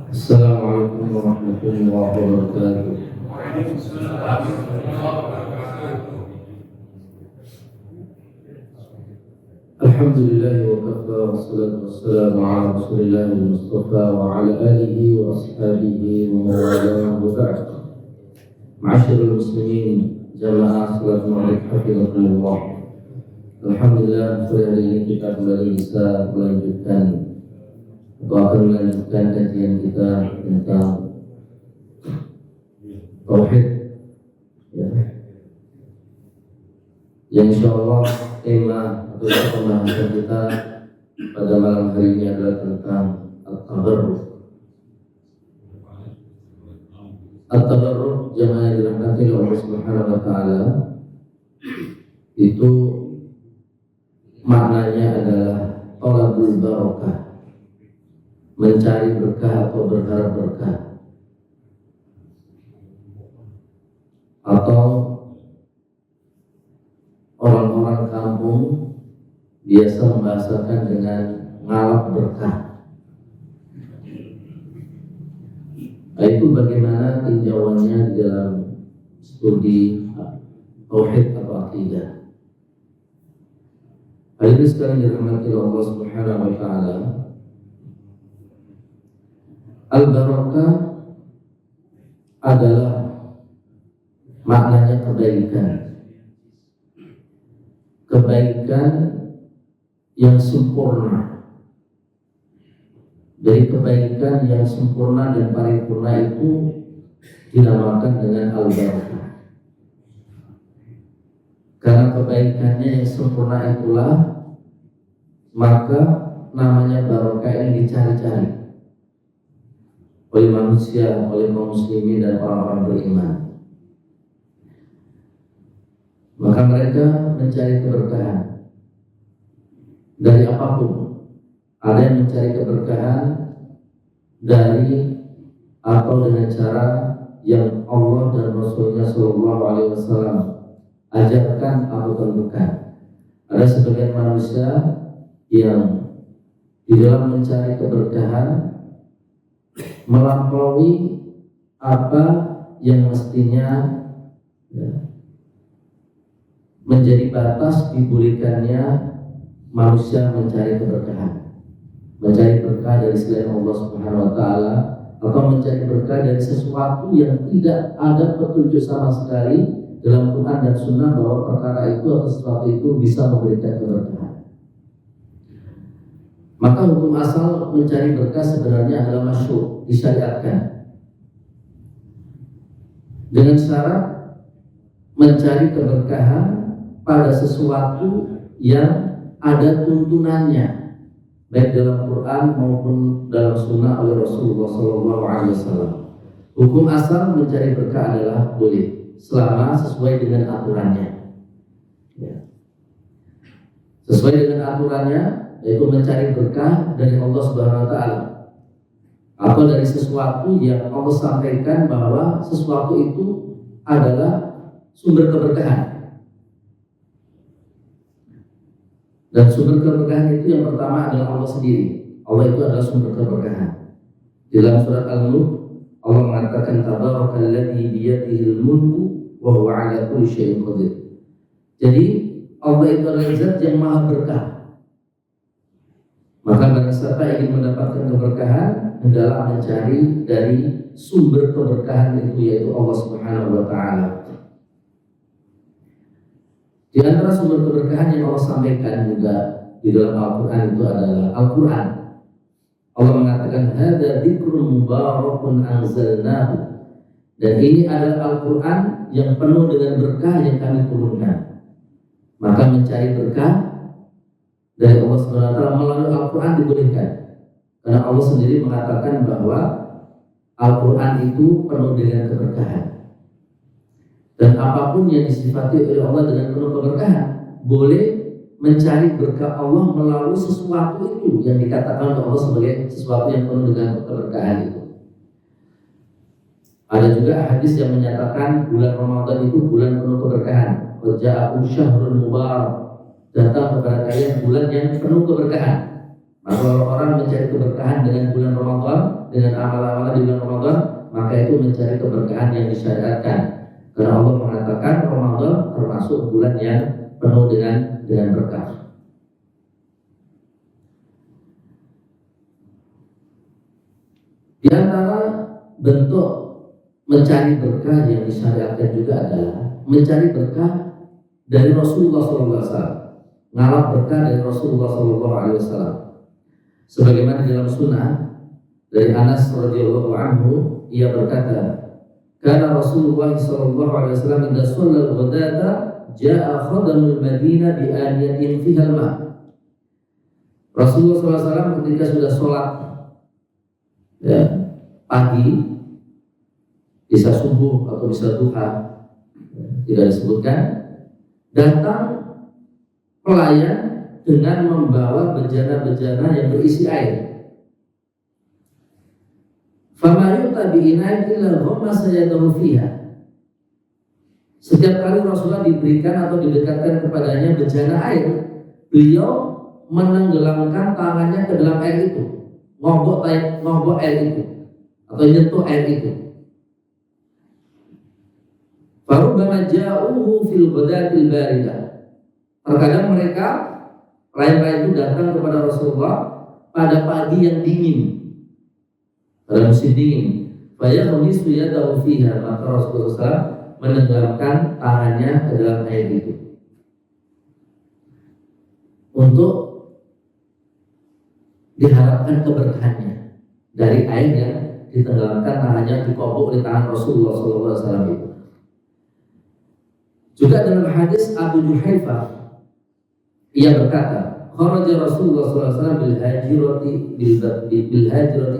Assalamualaikum warahmatullahi wabarakatuh. Alhamdulillah wa kafa wassalatu wassalamu ala Rasulillah Mustafa wa ala alihi wa ashabihi wa mawalah wa ba'd. Ma'asyiral muslimin, jamaah salat maghrib hafizakumullah. Alhamdulillah, sore hari ini kita kembali bisa melanjutkan atau akan melanjutkan kajian kita tentang tauhid, ya. Yang insyaallah tema atau pembahasan kita pada malam hari ini adalah tentang at-tabarruk. At-tabarruk jamaah yang dirahmati oleh Allah Subhanahu wa taala itu maknanya adalah talabul barakah, mencari berkah atau berharap berkah, atau orang-orang kampung biasa membahasakan dengan ngalap berkah. Nah, itu bagaimana tinjauannya di dalam studi tauhid atau akidah. Hadirin sekalian dirahmati Allah Subhanahu wa taala, al-barakah adalah maknanya kebaikan. Kebaikan yang sempurna. Dari kebaikan yang sempurna dan paripurna itu dinamakan dengan al-barakah. Karena kebaikannya yang sempurna itulah maka namanya barakah yang dicari-cari oleh manusia, oleh kaum muslimin dan orang-orang beriman. Maka mereka mencari keberkahan dari apapun. Ada yang mencari keberkahan dari atau dengan cara yang Allah dan Rasulnya Shallallahu Alaihi Wasallam ajarkan atau tentukan. Ada sebagian manusia yang di dalam mencari keberkahan melampaui apa yang mestinya, ya, menjadi batas dibolehkannya manusia mencari keberkahan, mencari berkah dari selain Allah Subhanahu wa taala, atau mencari berkah dari sesuatu yang tidak ada petunjuk sama sekali dalam Quran dan Sunnah bahwa perkara itu atau sesuatu itu bisa memberikan keberkahan. Maka hukum asal mencari berkah sebenarnya adalah masyru', disyariatkan, dengan syarat mencari keberkahan pada sesuatu yang ada tuntunannya, baik dalam Quran maupun dalam Sunnah oleh Rasulullah SAW. Hukum asal mencari berkah adalah boleh selama sesuai dengan aturannya, ya. Sesuai dengan aturannya, yaitu mencari berkah dari Allah Subhanahu wa taala atau dari sesuatu yang Allah sampaikan bahwa sesuatu itu adalah sumber keberkahan. Dan sumber keberkahan itu yang pertama adalah Allah sendiri. Allah itu adalah sumber keberkahan. Dalam surat Al-Mulk Allah mengatakan tabarakalladzi biyadihil mulku wa huwa 'ala kulli syai'in qadir. Jadi Allah itu adalah zat yang maha berkah. Maka barang siapa ingin mendapatkan keberkahan hendaklah mencari dari sumber keberkahan itu, yaitu Allah Subhanahu wa taala. Di antara sumber keberkahan yang Allah sampaikan juga di dalam Al-Quran itu adalah Al-Quran. Allah mengatakan hadza dzikrun mubarakun anzalnahu, dan ini adalah Al-Quran yang penuh dengan berkah yang kami turunkan. Maka mencari berkah dari Allah Subhanahu wa taala melalui Al-Quran dibolehkan, karena Allah sendiri mengatakan bahwa Al-Quran itu penuh dengan keberkahan. Dan apapun yang disifati oleh Allah dengan penuh keberkahan, boleh mencari berkah Allah melalui sesuatu itu yang dikatakan oleh Allah sebagai sesuatu yang penuh dengan keberkahan itu. Ada juga hadis yang menyatakan bulan Ramadan itu bulan penuh keberkahan. Waja'akum syahrul mubarak, datang kepada kalian bulan yang penuh keberkahan. Maka orang mencari keberkahan dengan bulan Ramadan, dengan amal-amal di bulan Ramadan, maka itu mencari keberkahan yang disyariatkan. Karena Allah mengatakan Ramadan termasuk bulan yang penuh dengan berkah. Di antara bentuk mencari berkah yang disyariatkan juga adalah mencari berkah dari Rasulullah SAW, ngalap berkah dari Rasulullah SAW. Sebagaimana di dalam sunnah dari Anas radhiyallahu anhu, ia berkata, "Kana Rasulullah sallallahu alaihi wasallam idza shalla al-ghadata jaa khadamul Madinah bi aniyatin fiha al-ma." Rasulullah SAW ketika sudah sholat ya, pagi, bisa subuh atau bisa duha, tidak disebutkan, datang pelayan dengan membawa bejana-bejana yang berisi air. Fama yu'ta bi ina'in illa ghammasa yadahu fiha. Setiap kali Rasulullah diberikan atau didekatkan kepadanya bejana air, beliau menenggelamkan tangannya ke dalam air itu, ngobok air itu atau nyentuh air itu. Farubbama ja'uhu fil ghadatil baridah. Terkadang mereka lain-lain itu datang kepada Rasulullah pada pagi yang dingin, pada musim dingin. Fayaghmisu yadahu fiha, maka Rasulullah SAW menenggelamkan tangannya ke dalam air itu untuk diharapkan keberkahannya dari air yang ditenggelamkan tangannya, dikobok di tangan Rasulullah SAW itu. Juga dalam hadis Abu Juhaifah, ia berkata, kharaja Rasulullah SAW bil hajrati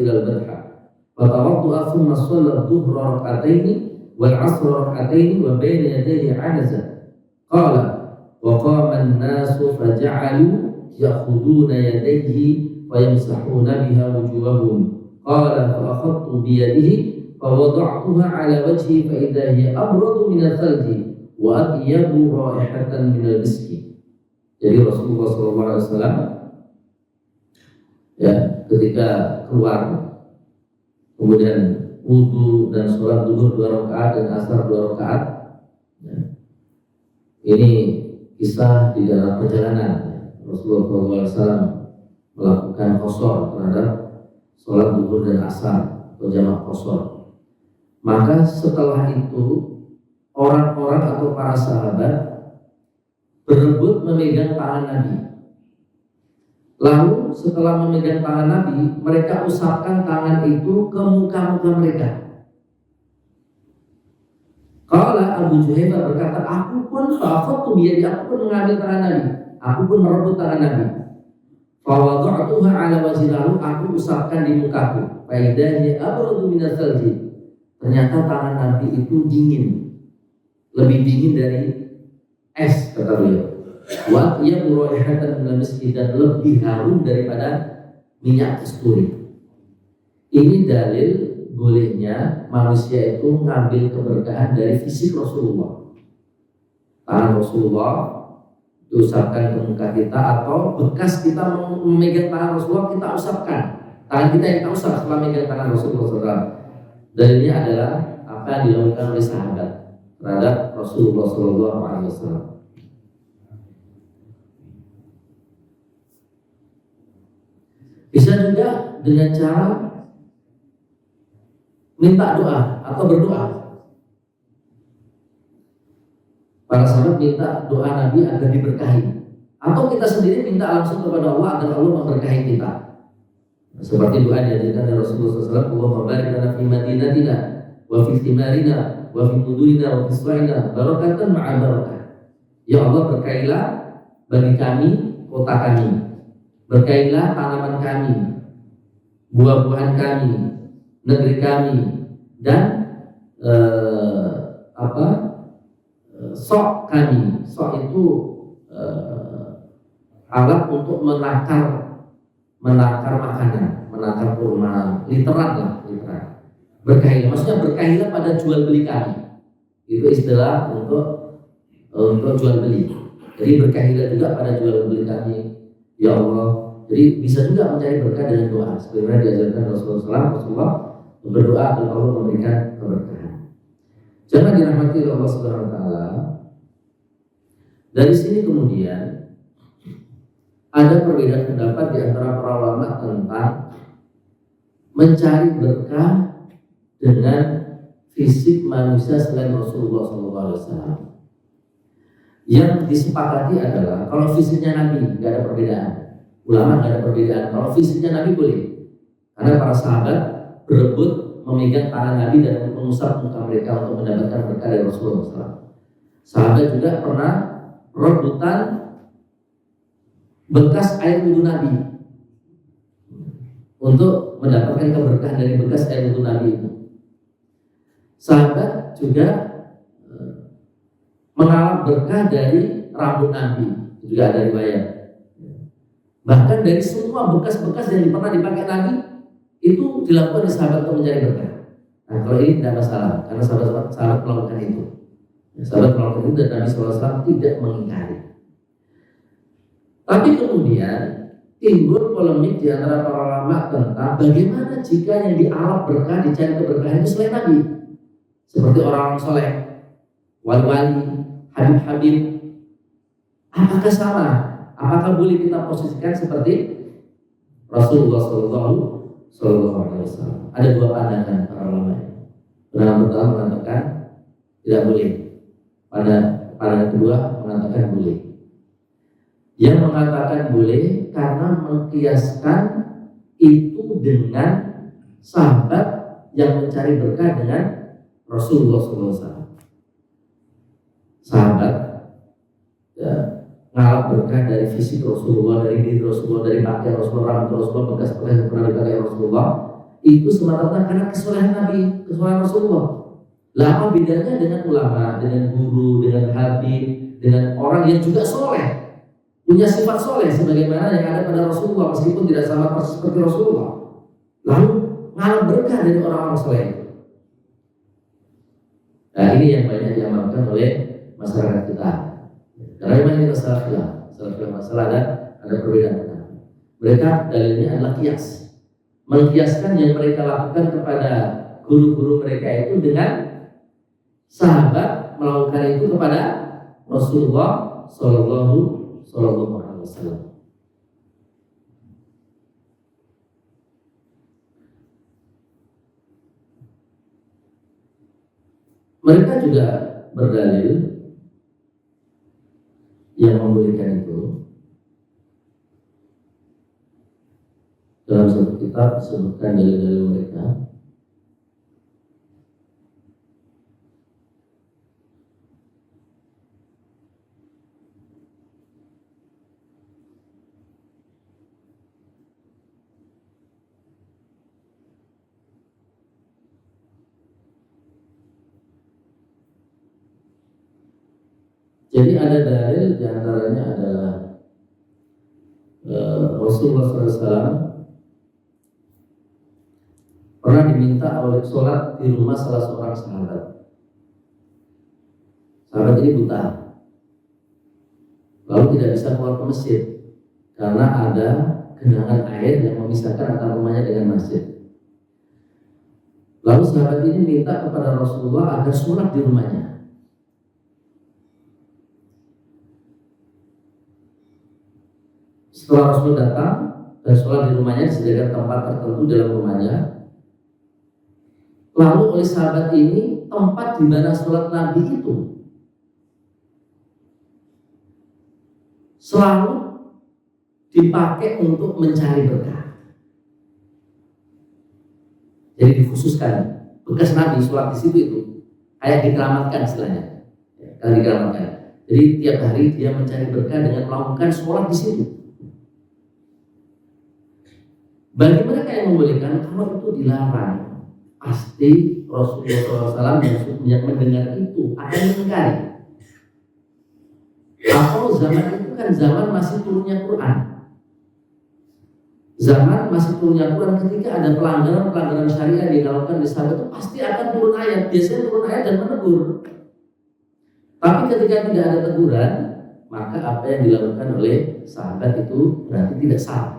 ila al-badha, wa tawaddu'a thumma shalla dhuhra rak'ataini wal 'asra rak'ataini wa bayna yadayhi 'anaza. Qala wa qama an-nasu faja'alu ya'khuduna yadayhi wa yamsahuna biha wujuhahum. Qala fa akhadtu bi yadihi fa wada'tuha 'ala wajhi fa idha hiya abradu min al-thalji wa atyabu raihatan min al-miski. Jadi Rasulullah SAW ya, ketika keluar kemudian wudu dan sholat zuhur 2 rakaat dan asar 2 rakaat ya. Ini kisah di dalam perjalanan ya. Rasulullah SAW melakukan qashar terhadap sholat zuhur dan asar atau jamak qashar. Maka setelah itu orang-orang atau para sahabat berebut memegang tangan Nabi. Lalu setelah memegang tangan Nabi, mereka usapkan tangan itu ke muka-muka mereka. Qala Abu Juhaifah berkata, aku pun mengambil tangan Nabi, aku pun merebut tangan Nabi. Fa wada'tuha 'ala wajhi, lalu aku usapkan di mukaku. Fa idza hiya abradu min al-thalji. Ternyata tangan Nabi itu dingin, lebih dingin dari es, kata beliau. Wa ia muraihatan min miski, dan lebih harum daripada minyak kasturi. Ini dalil bolehnya manusia itu mengambil keberkahan dari fisik Rasulullah. Tangan Rasulullah diusapkan ke muka kita, atau bekas kita memegang tangan Rasulullah kita usapkan. Tangan kita yang kita usap setelah memegang tangan Rasulullah SAW. Dalilnya adalah apa yang dilakukan oleh sahabat terhadap Rasulullah SAW. Bisa juga dengan cara minta doa atau berdoa. Para sahabat minta doa Nabi agar diberkahi, atau kita sendiri minta langsung kepada Allah agar Allah memberkahi kita. Seperti doa yang diajarkan oleh Rasulullah SAW, Allahumma barik lana fi madinatina wa fi thimarina wa fi mudurina wa fi suwaina barakatan ma'a barakah. Ya Allah, berkailah bagi kami kota kami, berkailah tanaman kami, buah-buahan kami, negeri kami, dan sok kami. Sok itu alat untuk menakar makanan, menakar kurma, literan. Berkailah, maksudnya berkailah pada jual beli kami. Itu istilah untuk jual beli. Jadi berkailah juga pada jual beli kami. Ya Allah, Jadi bisa juga mencari berkah dengan doa. Sebagaimana diajarkan Rasulullah berdoa agar Allah memberikan keberkahan. Jangan dirahmati oleh Allah Subhanahu wa taala. Dari sini kemudian ada perbedaan pendapat di antara para ulama tentang mencari berkah dengan fisik manusia selain Rasulullah SAW. Yang disepakati adalah kalau fisiknya Nabi nggak ada perbedaan, ulama nggak ada perbedaan. Kalau fisiknya Nabi boleh, karena para sahabat berebut memegang tangan Nabi dan mengusap muka mereka untuk mendapatkan berkah dari Rasulullah SAW. Sahabat juga pernah rebutan bekas air wudhu Nabi untuk mendapatkan keberkahan dari bekas air wudhu Nabi itu. Sahabat juga mengalami berkah dari rambut Nabi, juga ada riwayat. Bahkan dari semua bekas-bekas yang pernah dipakai Nabi itu dilakukan di sahabat untuk mencari berkah. Nah, kalau ini tidak masalah karena sahabat melakukan itu. Sahabat melakukan itu dan Nabi SAW tidak mengingkari. Tapi kemudian timbul polemik di antara para ulama tentang bagaimana jika yang dialap berkah, dicari keberkahan itu selain Nabi, seperti orang-orang soleh, wali-wali, habib-habib. Apakah sama? Apakah boleh kita posisikan seperti Rasulullah SAW? Ada dua pandangan para ulama. Pandangan pertama mengatakan tidak boleh. Pandangan kedua mengatakan boleh. Yang mengatakan boleh karena mengkiaskan itu dengan sahabat yang mencari berkah dengan Rasulullah SAW. Sahabat ya, ngalap berkah dari fisik Rasulullah, dari diri Rasulullah, dari pakaian Rasulullah, rambut Rasulullah, bekas-bekas yang pernah dipakai Rasulullah, itu semata-mata karena kesolehan Nabi, kesolehan Rasulullah. Lah apa bedanya dengan ulama, dengan guru, dengan habib, dengan orang yang juga soleh, punya sifat soleh sebagaimana yang ada pada Rasulullah meskipun tidak sama persis seperti Rasulullah, lalu ngalap berkah dari orang-orang soleh. Nah ini yang banyak diamalkan oleh masyarakat kita. Karena memang kita salah masalah ada perbedaan pendapat. Mereka dalilnya adalah kias, mengkiaskan yang mereka lakukan kepada guru-guru mereka itu dengan sahabat melakukan itu kepada Rasulullah Sallallahu Alaihi Wasallam. Mereka juga berdalil yang membolehkan itu dalam satu kitab disebutkan dalil-dalil mereka. Jadi ada dalil diantaranya adalah Rasulullah SAW pernah diminta oleh sholat di rumah salah seorang sahabat. Sahabat ini buta, lalu tidak bisa keluar ke masjid karena ada genangan air yang memisahkan antara rumahnya dengan masjid. Lalu sahabat ini minta kepada Rasulullah agar sholat di rumahnya. Setelah Rasul datang dan sholat di rumahnya, disediakan tempat tertentu dalam rumahnya. Lalu oleh sahabat ini, tempat di mana sholat Nabi itu selalu dipakai untuk mencari berkah. Jadi dikhususkan bekas Nabi sholat di situ itu kayak dikeramatkan istilahnya, kalau dikeramatkan. Jadi tiap hari dia mencari berkah dengan melakukan sholat di situ. Bagi mereka yang membolehkan, kalau itu dilarang, pasti Rasulullah SAW yang mendengar itu akan mengingkari. Atau zaman itu kan zaman masih turunnya Quran. Zaman masih turunnya Quran, ketika ada pelanggaran syariah yang dilakukan di sahabat itu pasti akan turun ayat. Biasanya turun ayat dan menegur. Tapi ketika tidak ada teguran, maka apa yang dilakukan oleh sahabat itu berarti tidak salah.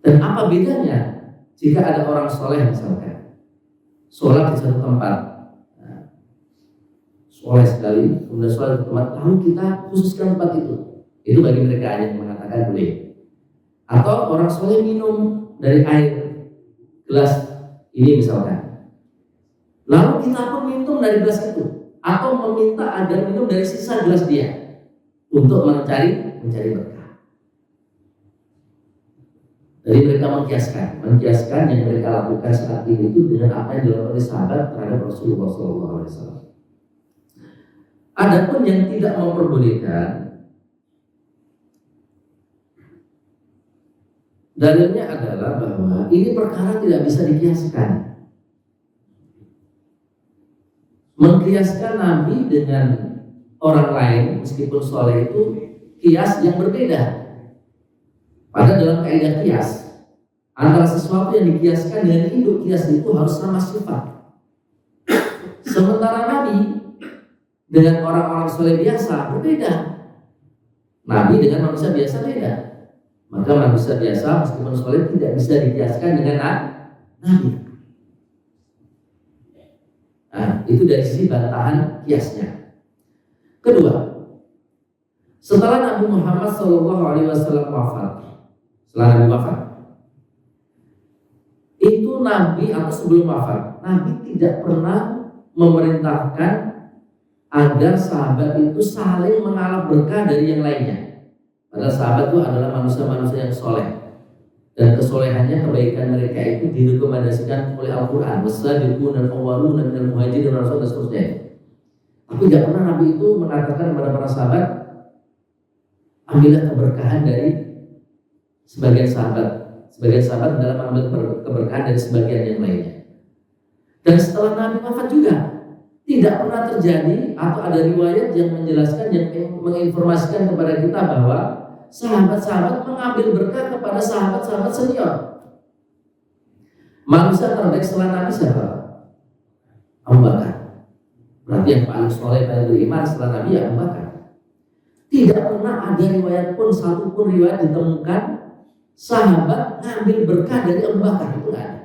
Dan apa bedanya jika ada orang soleh misalkan sholat di satu tempat, soleh sekali, kemudian sholat di tempat, lalu kita khususkan tempat itu bagi mereka yang mengatakan boleh. Atau orang soleh minum dari air gelas ini misalkan, lalu kita pun minum dari gelas itu, atau meminta agar minum dari sisa gelas dia untuk mencari berkah. Jadi mereka mengkiaskan yang mereka lakukan saat ini itu dengan apa yang dilakukan oleh sahabat terhadap Rasulullah SAW. Adapun yang tidak memperbolehkan, dalilnya adalah bahwa ini perkara tidak bisa dikiaskan. Mengkiaskan Nabi dengan orang lain meskipun soleh itu kias yang berbeda. Pada dalam kaidah kias, antara sesuatu yang dikiaskan dengan induk kias itu harus sama sifat. Sementara Nabi dengan orang-orang soleh biasa berbeda. Nabi dengan manusia biasa beda. Maka manusia biasa meskipun soleh tidak bisa dikiaskan dengan Nabi. Nah, itu dari sisi bantahan kiasnya. Kedua, setelah Nabi Muhammad SAW wafat, itu Nabi atau sebelum wafat, Nabi tidak pernah memerintahkan agar sahabat itu saling mengalap berkah dari yang lainnya. Padahal sahabat itu adalah manusia-manusia yang soleh, dan kesolehannya, kebaikan mereka itu direkomendasikan oleh Al-Quran. Wasabiquna al-awwaluna minal muhajirin wal ansar dan seterusnya. Tapi tidak pernah Nabi itu mengatakan kepada para sahabat, ambillah keberkahan dari sebagian sahabat dalam mengambil keberkahan dari sebagian yang lainnya. Dan setelah Nabi wafat juga tidak pernah terjadi atau ada riwayat yang menjelaskan, yang menginformasikan kepada kita bahwa sahabat-sahabat mengambil berkah kepada sahabat-sahabat senior. Manusia terbaik setelah Nabi siapa? Abu Bakar. Berarti yang paling soleh, paling beriman setelah Nabi ya Abu Bakar. Tidak pernah ada riwayat pun, satu pun riwayat ditemukan sahabat ngambil berkah dari Abu Bakar, itu nggak ada.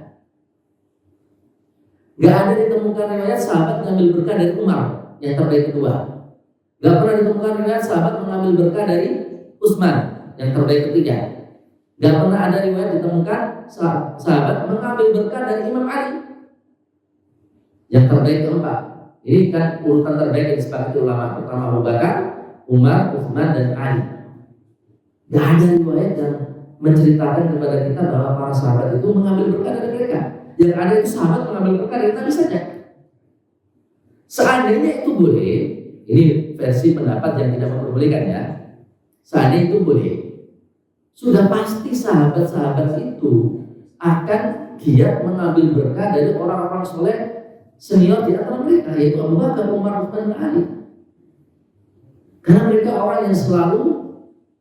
Nggak ada ditemukan riwayat sahabat ngambil berkah dari Umar yang terbaik kedua. Nggak pernah ditemukan riwayat sahabat mengambil berkah dari Utsman yang terbaik ketiga. Nggak pernah ada riwayat ditemukan sahabat mengambil berkah dari Imam Ali yang terbaik keempat. Ini kan urutan terbaik yang disepakati ulama. Pertama Abu Bakar, Umar, Utsman dan Ali. Nggak ada riwayat yang menceritakan kepada kita bahwa para sahabat itu mengambil berkah dari mereka. Yang ada itu sahabat mengambil berkah dari Nabi saja. Seandainya itu boleh, ini versi pendapat yang tidak memperbolehkan ya. Seandainya itu boleh, sudah pasti sahabat-sahabat itu akan giat mengambil berkah dari orang-orang soleh senior di antara mereka, yaitu Abu Bakar, Umar, Utsman, dan Ali. Karena mereka orang yang selalu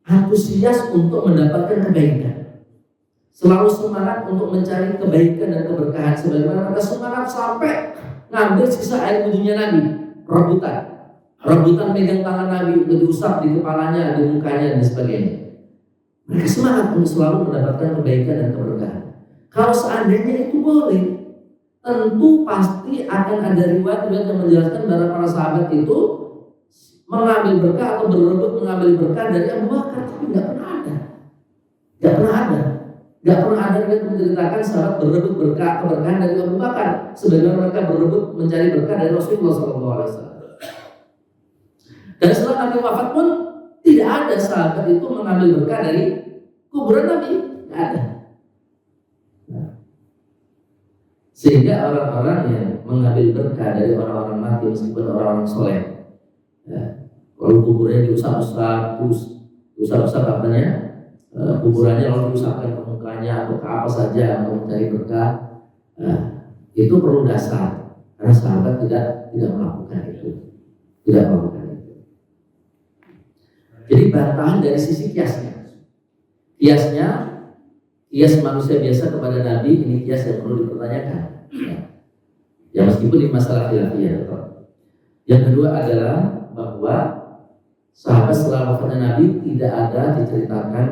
antusias untuk mendapatkan kebaikan, selalu semangat untuk mencari kebaikan dan keberkahan, sebagaimana mereka semangat sampai ngambil sisa air wudhunya Nabi, rebutan megang tangan Nabi untuk diusap di kepalanya, di mukanya dan sebagainya. Mereka semangat untuk selalu mendapatkan kebaikan dan keberkahan. Kalau seandainya itu boleh, tentu pasti akan ada riwayat-riwayat yang menjelaskan bahwa para sahabat itu mengambil berkah atau berebut mengambil berkah dari Abu Bakar, tapi nggak pernah ada. Nggak pernah ada yang menceritakan sahabat berebut berkah keberkahan dari Abu Bakar, sebagaimana mereka berebut mencari berkah dari Rasulullah SAW. Dan setelah Nabi wafat pun tidak ada sahabat itu mengambil berkah dari kuburan Nabi, nggak ada. Sehingga orang-orang yang mengambil berkah dari orang-orang mati meskipun orang-orang soleh, ya, kalau kuburannya diusap-usap, katanya kuburannya lalu diusapkan ke mukanya atau ke apa saja untuk mencari berkah, itu perlu dasar, karena sahabat tidak melakukan itu, Jadi bantahan dari sisi kiasnya, kias manusia biasa kepada Nabi, ini kias yang perlu dipertanyakan. Ya meskipun ini masalah khilafiyah. Yang kedua adalah bahwa sahabat setelah wafatnya Nabi tidak ada diceritakan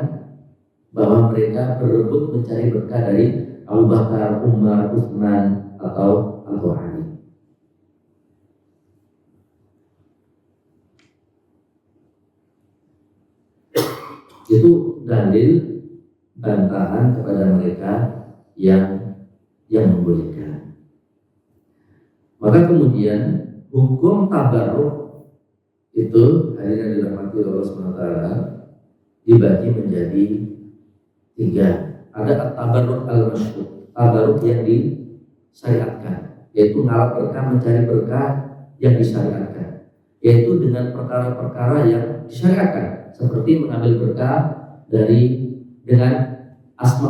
bahwa mereka berebut mencari berkah dari Abu Bakar, Umar, Utsman atau Ali. Itu dalil bantahan kepada mereka yang membolehkan. Maka kemudian hukum tabarruk itu hadirin dirahmati Allah SWT dibagi menjadi 3. Ada at-tabarruk al-masyru', tabarruk yang disyariatkan, yaitu ngalap berkah, mencari berkah yang disyariatkan, yaitu dengan perkara-perkara yang disyariatkan, seperti mengambil berkah dengan asma